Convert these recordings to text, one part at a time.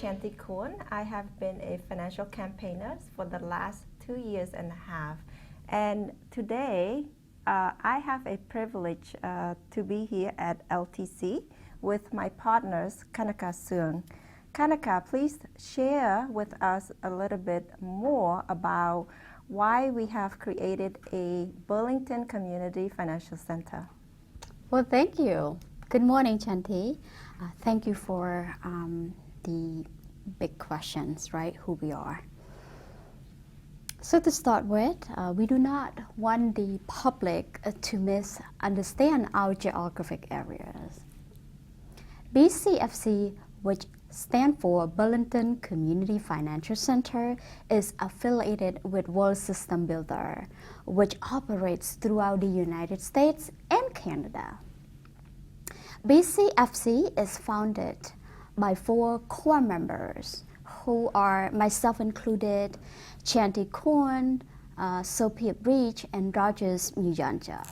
Chanti Korn. I have been a financial campaigner for the last 2 years and a half. And today, I have a privilege to be here at LTC with my partners, Kanaka Seung. Kanaka, please share with us a little bit more about why we have created a Burlington Community Financial Center. Well, thank you. Good morning, Chanti. Thank you for the big questions, right? Who we are. So to start with, we do not want the public to misunderstand our geographic areas. BCFC, which stands for Burlington Community Financial Center, is affiliated with World System Builder, which operates throughout the United States and Canada. BCFC is founded by 4 core members who are, myself included, Chanti Korn, Sophia Breach, and Rogers Mujanja.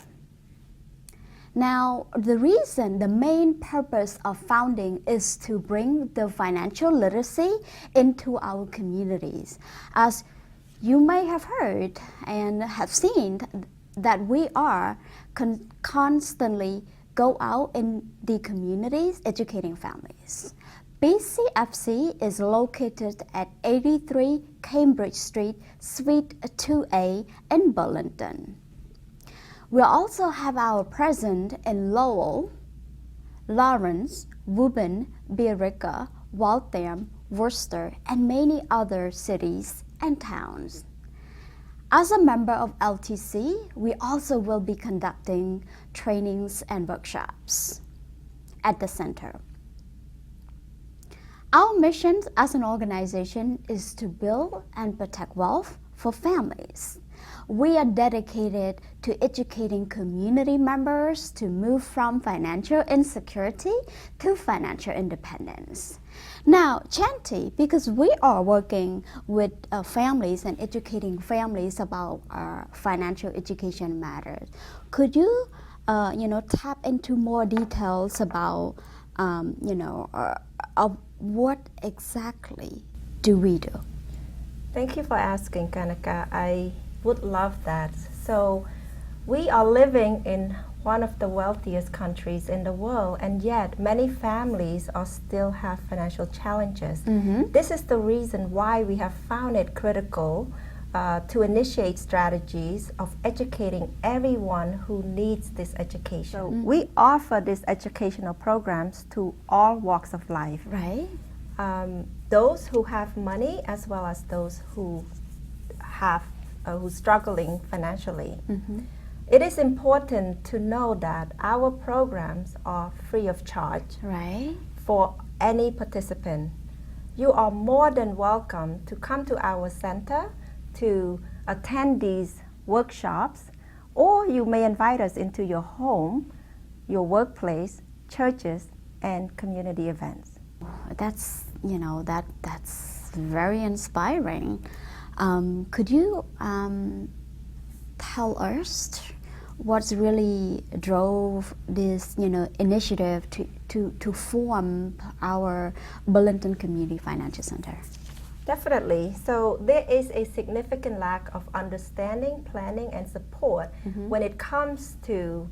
Now, the main purpose of founding is to bring the financial literacy into our communities. As you may have heard and have seen that we are constantly go out in the communities educating families. BCFC is located at 83 Cambridge Street, Suite 2A in Burlington. We also have our presence in Lowell, Lawrence, Woburn, Billerica, Waltham, Worcester, and many other cities and towns. As a member of LTC, we also will be conducting trainings and workshops at the center. Our mission as an organization is to build and protect wealth for families. We are dedicated to educating community members to move from financial insecurity to financial independence. Now, Chanti, because we are working with families and educating families about financial education matters, could you, tap into more details about, what exactly do we do? Thank you for asking, Kanaka. I would love that. So we are living in one of the wealthiest countries in the world, and yet many families still have financial challenges. Mm-hmm. This is the reason why we have found it critical to initiate strategies of educating everyone who needs this education. So we offer these educational programs to all walks of life. Right. Those who have money as well as those who have who's struggling financially. Mm-hmm. It is important to know that our programs are free of charge, Right. for any participant. You are more than welcome to come to our center to attend these workshops, or you may invite us into your home, your workplace, churches, and community events. That's, that's very inspiring. Could you tell us what's really drove this, initiative to form our Burlington Community Financial Center? Definitely. So there is a significant lack of understanding, planning, and support when it comes to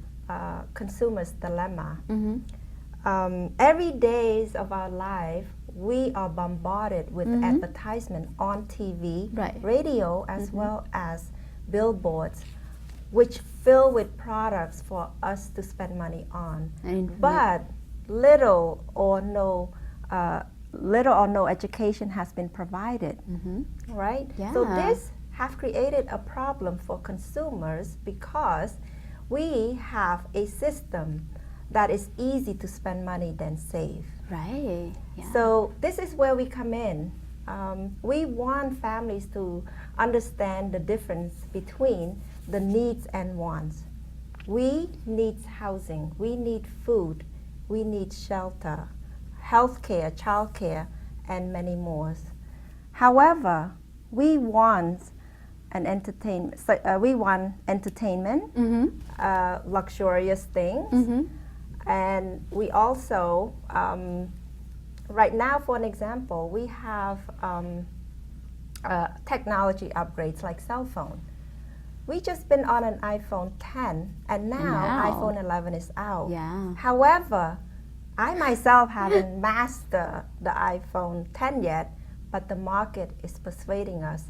consumers' dilemma. Mm-hmm. Every days of our life, we are bombarded with advertisement on TV, Right. radio, as well as billboards, which fill with products for us to spend money on. But little or no education has been provided, right? Yeah. So this have created a problem for consumers because we have a system that is easy to spend money than save. Right. Yeah. So this is where we come in. We want families to understand the difference between the needs and wants. We need housing, we need food, we need shelter, healthcare, childcare, and many more. However, we want entertainment, luxurious things, and we also right now, for an example, we have technology upgrades like cell phone. We just been on an iPhone 10, and now iPhone 11 is out. Yeah. However, I myself haven't mastered the iPhone 10 yet, but the market is persuading us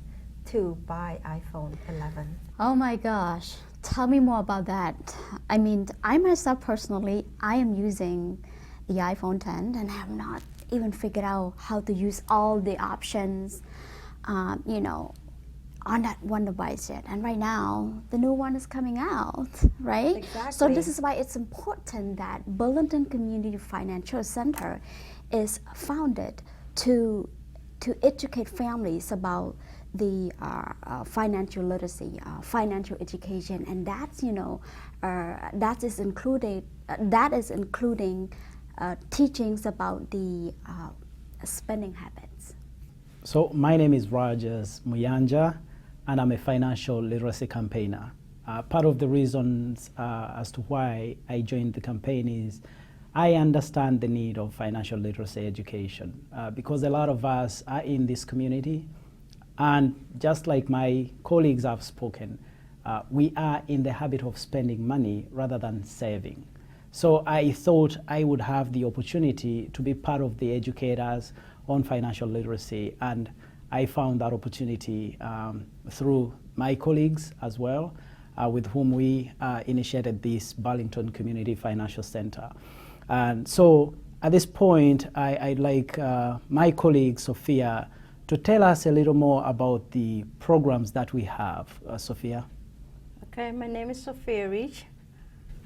to buy iPhone 11. Oh my gosh, tell me more about that. I mean, I myself personally, I am using the iPhone 10 and have not even figured out how to use all the options, on that one device yet. And right now, the new one is coming out, right? Exactly. So this is why it's important that Burlington Community Financial Center is founded to educate families about the financial literacy, financial education, and that's that is including teachings about the spending habits. So my name is Rogers Muyanja, and I'm a financial literacy campaigner. Part of the reasons as to why I joined the campaign is I understand the need of financial literacy education because a lot of us are in this community, and just like my colleagues have spoken, we are in the habit of spending money rather than saving. So I thought I would have the opportunity to be part of the educators on financial literacy, and I found that opportunity through my colleagues as well, with whom we initiated this Burlington Community Financial Center. And so at this point, I'd like my colleague Sophia to tell us a little more about the programs that we have. Sophia. Okay, my name is Sophia Rich.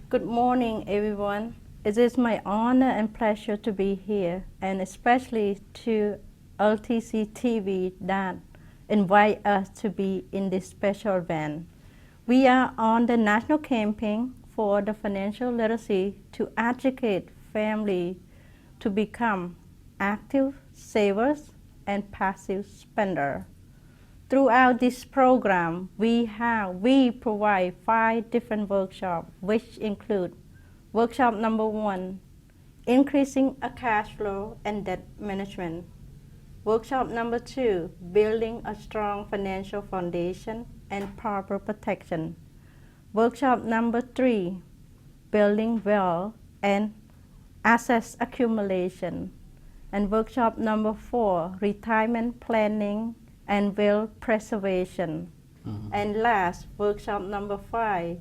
Good morning, everyone. It is my honor and pleasure to be here, and especially to LTC TV that invite us to be in this special event. We are on the national campaign for the financial literacy to educate families to become active savers and passive spenders. Throughout this program, we provide 5 different workshops, which include workshop number 1, increasing a cash flow and debt management. Workshop number 2, building a strong financial foundation and proper protection. Workshop number 3, building wealth and asset accumulation. And workshop number 4, retirement planning and wealth preservation. And last, workshop number 5,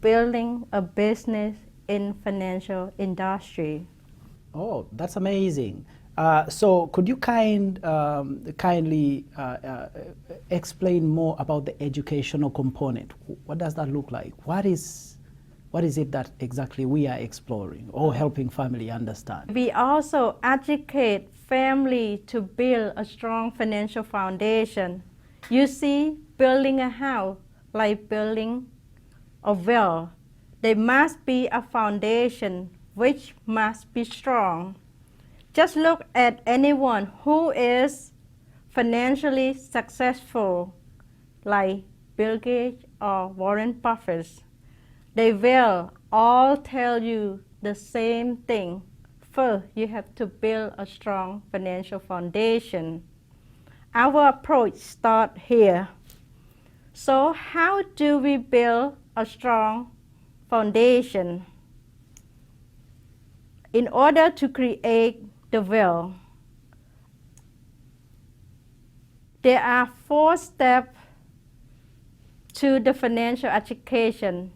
building a business in financial industry. Oh, that's amazing. So could you kindly explain more about the educational component? What does that look like? What is it that exactly we are exploring or helping family understand? We also educate family to build a strong financial foundation. You see, building a house like building a well, there must be a foundation which must be strong. Just look at anyone who is financially successful, like Bill Gates or Warren Buffett. They will all tell you the same thing. First, you have to build a strong financial foundation. Our approach starts here. So how do we build a strong foundation? In order to create the wealth, there are 4 steps to the financial education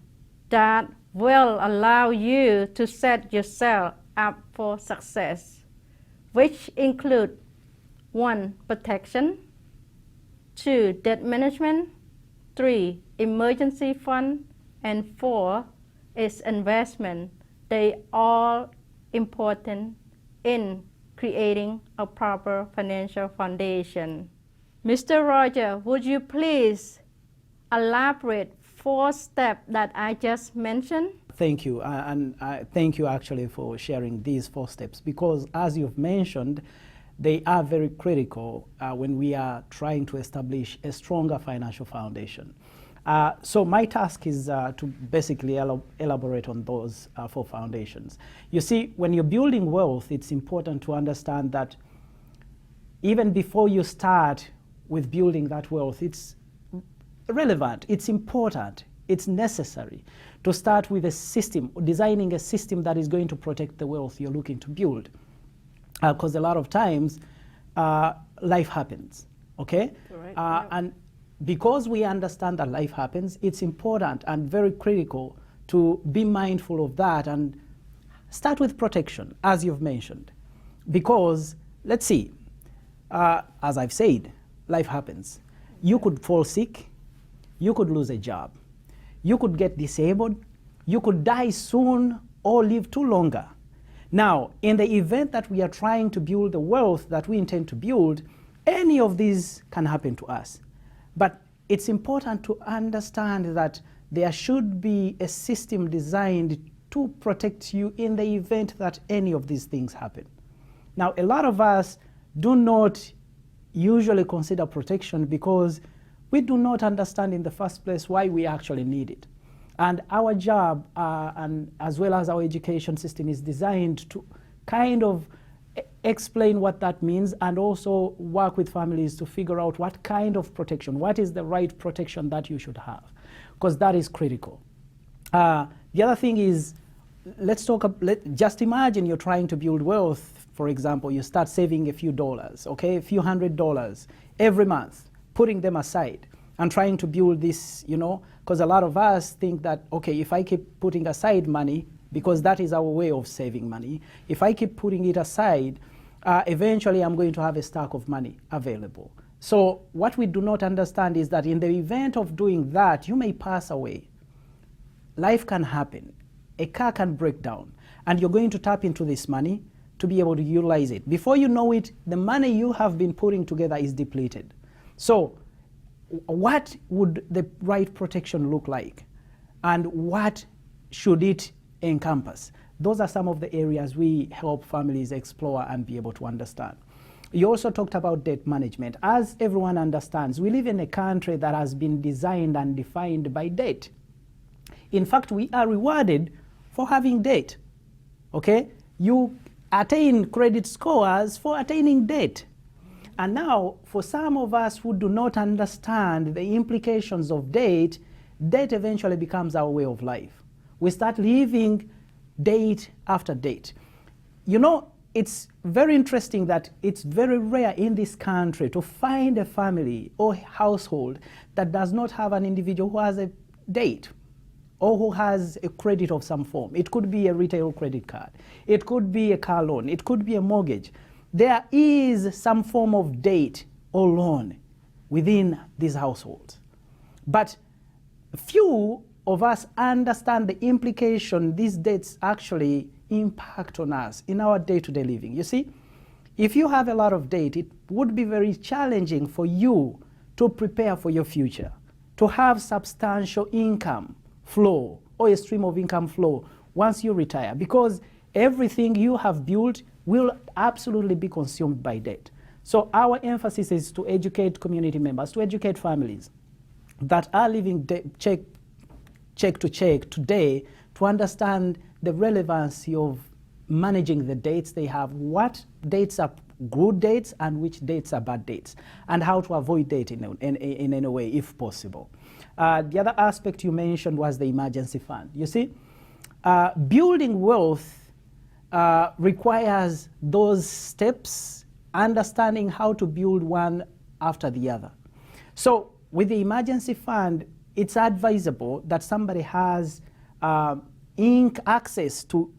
that will allow you to set yourself up for success, which include 1, protection, 2, debt management, 3, emergency fund, and 4 is investment. They all important in creating a proper financial foundation. Mr. Roger, would you please elaborate 4 steps that I just mentioned? Thank you, and thank you actually for sharing these 4 steps, because as you've mentioned, they are very critical when we are trying to establish a stronger financial foundation. So my task is to basically elaborate on those 4 foundations. You see, when you're building wealth, it's important to understand that even before you start with building that wealth, it's relevant, it's important, it's necessary to start with a system, designing a system that is going to protect the wealth you're looking to build. Because a lot of times, life happens, okay? Correct, And because we understand that life happens, it's important and very critical to be mindful of that and start with protection, as you've mentioned. Because, let's see, as I've said, life happens. You could fall sick, you could lose a job, you could get disabled, you could die soon or live too longer. Now, in the event that we are trying to build the wealth that we intend to build, any of these can happen to us. But it's important to understand that there should be a system designed to protect you in the event that any of these things happen. Now, a lot of us do not usually consider protection because we do not understand in the first place why we actually need it. And our job, and as well as our education system, is designed to kind of explain what that means and also work with families to figure out what kind of protection, what is the right protection that you should have, because that is critical. The other thing is, just imagine you're trying to build wealth. For example, you start saving a few dollars, okay, a few $100s every month, putting them aside and trying to build this, you know, because a lot of us think that, okay, if I keep putting aside money, because that is our way of saving money, if I keep putting it aside, eventually I'm going to have a stack of money available. So what we do not understand is that in the event of doing that, you may pass away. Life can happen. A car can break down, and you're going to tap into this money to be able to utilize it. Before you know it, the money you have been putting together is depleted. So what would the right protection look like? And what should it encompass? Those are some of the areas we help families explore and be able to understand. You also talked about debt management. As everyone understands, we live in a country that has been designed and defined by debt. In fact, we are rewarded for having debt, okay? You attain credit scores for attaining debt. And now, for some of us who do not understand the implications of debt, debt eventually becomes our way of life. We start living date after date. You know, it's very interesting that it's very rare in this country to find a family or household that does not have an individual who has a debt or who has a credit of some form. It could be a retail credit card. It could be a car loan. It could be a mortgage. There is some form of debt or loan within these households. But few of us understand the implication these debts actually impact on us in our day-to-day living. You see, if you have a lot of debt, it would be very challenging for you to prepare for your future, to have substantial income flow or a stream of income flow once you retire, because everything you have built will absolutely be consumed by debt. So our emphasis is to educate community members, to educate families that are living check to check today, to understand the relevancy of managing the debts they have, what debts are good debts and which debts are bad debts, and how to avoid debt in any way if possible. The other aspect you mentioned was the emergency fund. You see, building wealth requires those steps, understanding how to build one after the other. So with the emergency fund, it's advisable that somebody has access to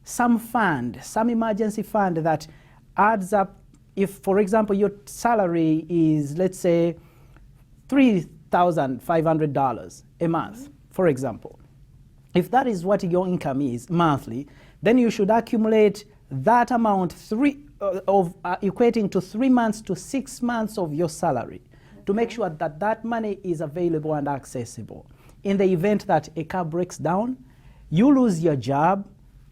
some fund, some emergency fund that adds up. If, for example, your salary is, let's say, $3,500 a month, for example. If that is what your income is monthly, then you should accumulate that amount equating to 3 months to 6 months of your salary to make sure that that money is available and accessible. In the event that a car breaks down, you lose your job,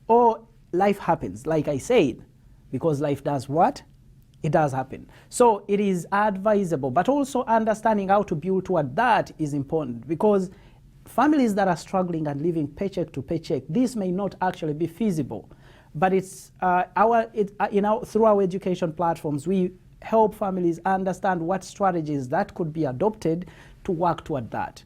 or life happens, like I said, because life does what? It does happen. So it is advisable, but also understanding how to build toward that is important, because families that are struggling and living paycheck to paycheck, this may not actually be feasible. But it's through our education platforms, we help families understand what strategies that could be adopted to work toward that.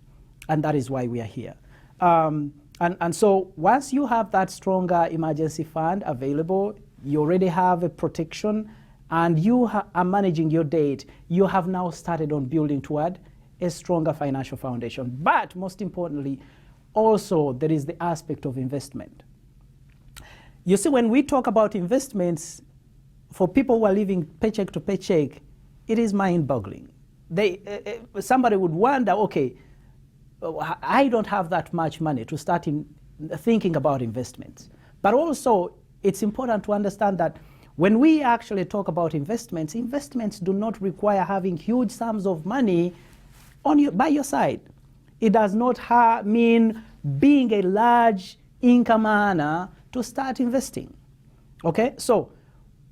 And that is why we are here. And so once you have that stronger emergency fund available, you already have a protection, and you are managing your debt, you have now started on building toward a stronger financial foundation. But most importantly, also there is the aspect of investment. You see, when we talk about investments, for people who are living paycheck to paycheck, it is mind-boggling. Somebody would wonder, okay, I don't have that much money to start thinking about investments. But also, it's important to understand that when we actually talk about investments, investments do not require having huge sums of money by your side. It does not mean being a large income earner to start investing. Okay, so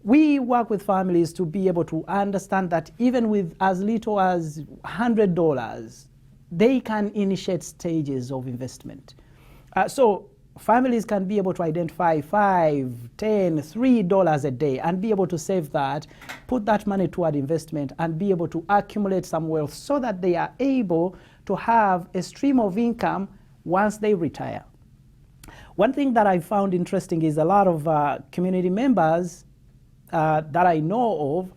we work with families to be able to understand that even with as little as $100, they can initiate stages of investment. So families can be able to identify $5, $10, $3 a day and be able to save that, put that money toward investment, and be able to accumulate some wealth so that they are able to have a stream of income once they retire. One thing that I found interesting is a lot of community members that I know of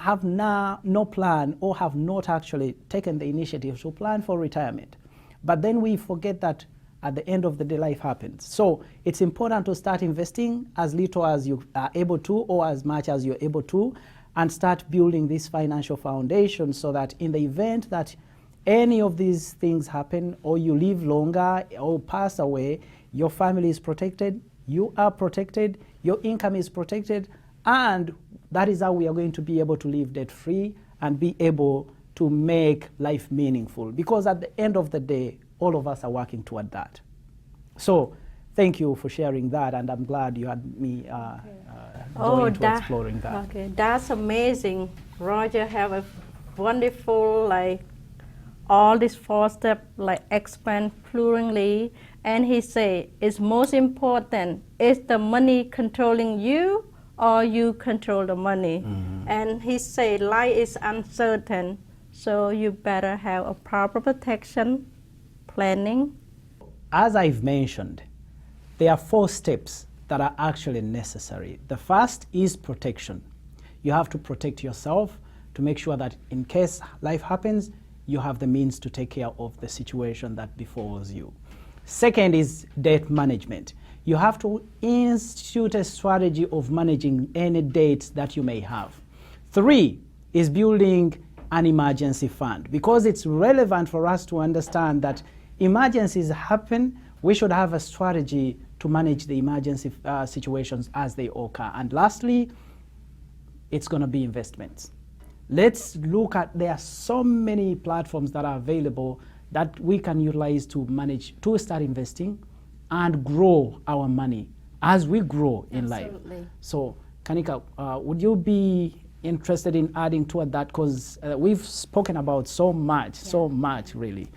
have no plan or have not actually taken the initiative to plan for retirement. But then we forget that at the end of the day, life happens. So it's important to start investing as little as you are able to, or as much as you're able to, and start building this financial foundation so that in the event that any of these things happen, or you live longer or pass away, your family is protected, you are protected, your income is protected, and that is how we are going to be able to live debt-free and be able to make life meaningful. Because at the end of the day, all of us are working toward that. So thank you for sharing that, and I'm glad you had me go into exploring that. Okay, that's amazing. Roger have a wonderful, all these 4 steps, expand plurally, and he say it's most important, is the money controlling you or you control the money? Mm-hmm. And he say life is uncertain, so you better have a proper protection, planning. As I've mentioned, there are 4 steps that are actually necessary. The first is protection. You have to protect yourself to make sure that in case life happens, you have the means to take care of the situation that befalls you. Second is debt management. You have to institute a strategy of managing any debts that you may have. 3 is building an emergency fund, because it's relevant for us to understand that emergencies happen. We should have a strategy to manage the emergency situations as they occur. And lastly, it's going to be investments. Let's look at, there are so many platforms that are available that we can utilize to manage, to start investing and grow our money as we grow in Absolutely. life. So Kanika, would you be interested in adding to that? Because we've spoken about so much really.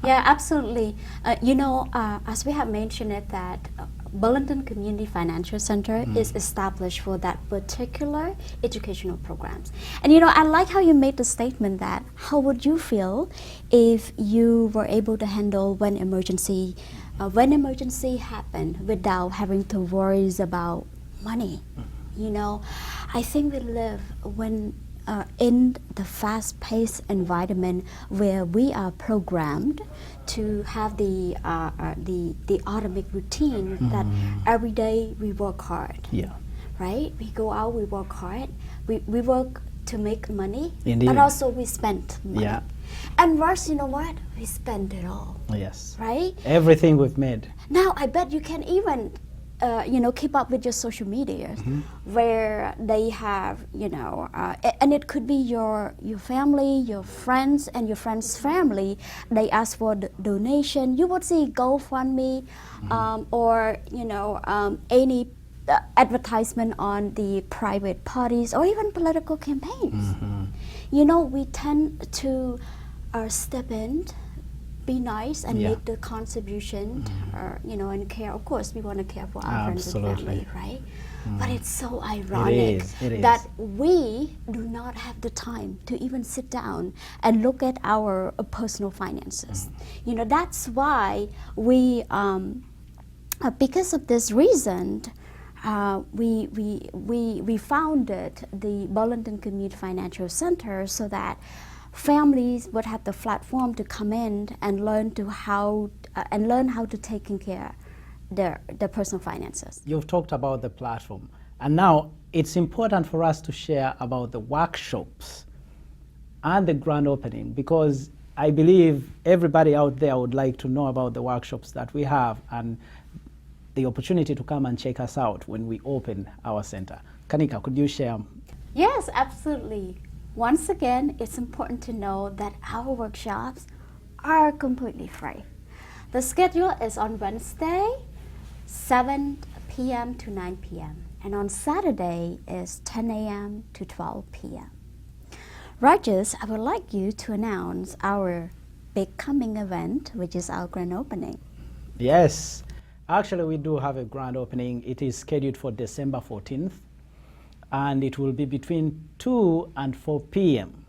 Yeah, absolutely. As we have mentioned it, that Burlington Community Financial Center is established for that particular educational programs. And I like how you made the statement that how would you feel if you were able to handle when emergency happened without having to worry about money. I think we live in the fast-paced environment where we are programmed to have the automatic routine that every day we work hard. Yeah. Right? We go out, we work hard, we work to make money, Indeed. but also we spend money. Yeah. And worse, you know what? We spend it all. Yes. Right? Everything we've made. Now, I bet you can even keep up with your social media, where they have, and it could be your family, your friends, and your friends' family. They ask for donation. You would see GoFundMe, or any advertisement on the private parties or even political campaigns. You know, we tend to step in, be nice, and Yeah. make the contribution, you know, and care. Of course, we want to care for our friends and Absolutely. family, right? But it's so ironic it is. that we do not have the time to even sit down and look at our personal finances. You know, that's why we, because of this reason, we founded the Burlington Community Financial Center so that families would have the platform to come in and learn how to take care their personal finances. You've talked about the platform, and now it's important for us to share about the workshops and the grand opening, because I believe everybody out there would like to know about the workshops that we have and the opportunity to come and check us out when we open our center. Kanika, could you share? Yes, absolutely. Once again, it's important to know that our workshops are completely free. The schedule is on Wednesday, 7 p.m. to 9 p.m. and on Saturday is 10 a.m. to 12 p.m. Rogers, I would like you to announce our big coming event, which is our grand opening. Yes, actually we do have a grand opening. It is scheduled for December 14th, and it will be between 2 and 4 p.m.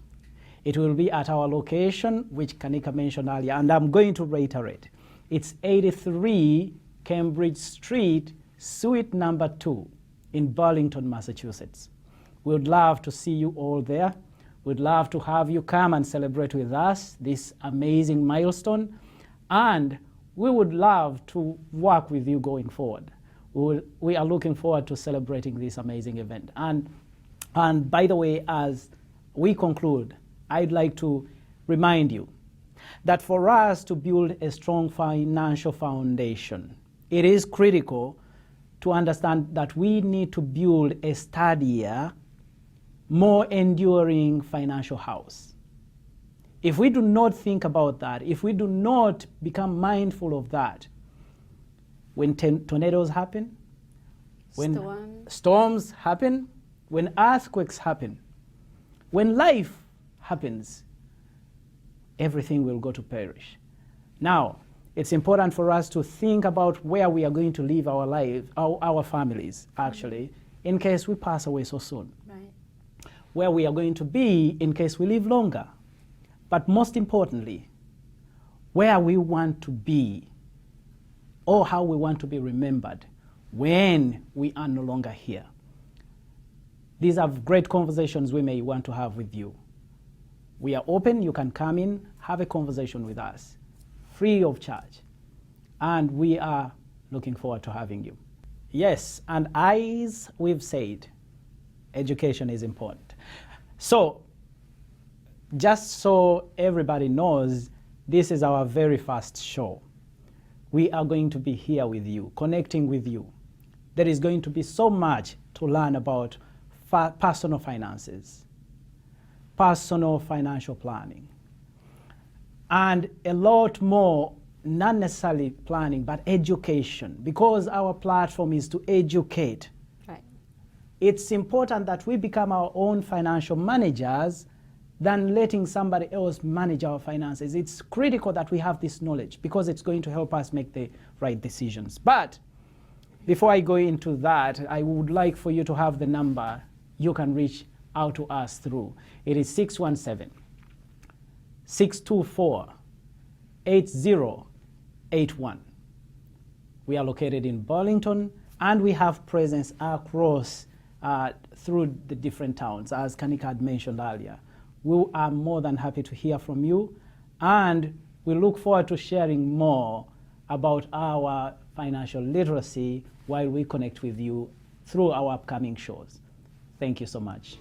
It will be at our location, which Kanika mentioned earlier, and I'm going to reiterate. It's 83 Cambridge Street, Suite number 2 in Burlington, Massachusetts. We would love to see you all there. We'd love to have you come and celebrate with us this amazing milestone, and we would love to work with you going forward. We are looking forward to celebrating this amazing event. And by the way, as we conclude, I'd like to remind you that for us to build a strong financial foundation, it is critical to understand that we need to build a sturdier, more enduring financial house. If we do not think about that, if we do not become mindful of that, when tornadoes happen, when storms happen, when earthquakes happen, when life happens, everything will go to perish. Now, it's important for us to think about where we are going to live our lives, our families, actually, in case we pass away so soon. Right. Where we are going to be in case we live longer. But most importantly, where we want to be or how we want to be remembered when we are no longer here. These are great conversations we may want to have with you. We are open. You can come in, have a conversation with us, free of charge. And we are looking forward to having you. Yes, and as we've said, education is important. So, just so everybody knows, this is our very first show. We are going to be here with you, connecting with you. There is going to be so much to learn about personal finances, personal financial planning, and a lot more, not necessarily planning, but education, because our platform is to educate. Right. It's important that we become our own financial managers than letting somebody else manage our finances. It's critical that we have this knowledge because it's going to help us make the right decisions. But before I go into that, I would like for you to have the number you can reach out to us through. It is 617-624-8081. We are located in Burlington, and we have presence across through the different towns, as Kanika had mentioned earlier. We are more than happy to hear from you, and we look forward to sharing more about our financial literacy while we connect with you through our upcoming shows. Thank you so much.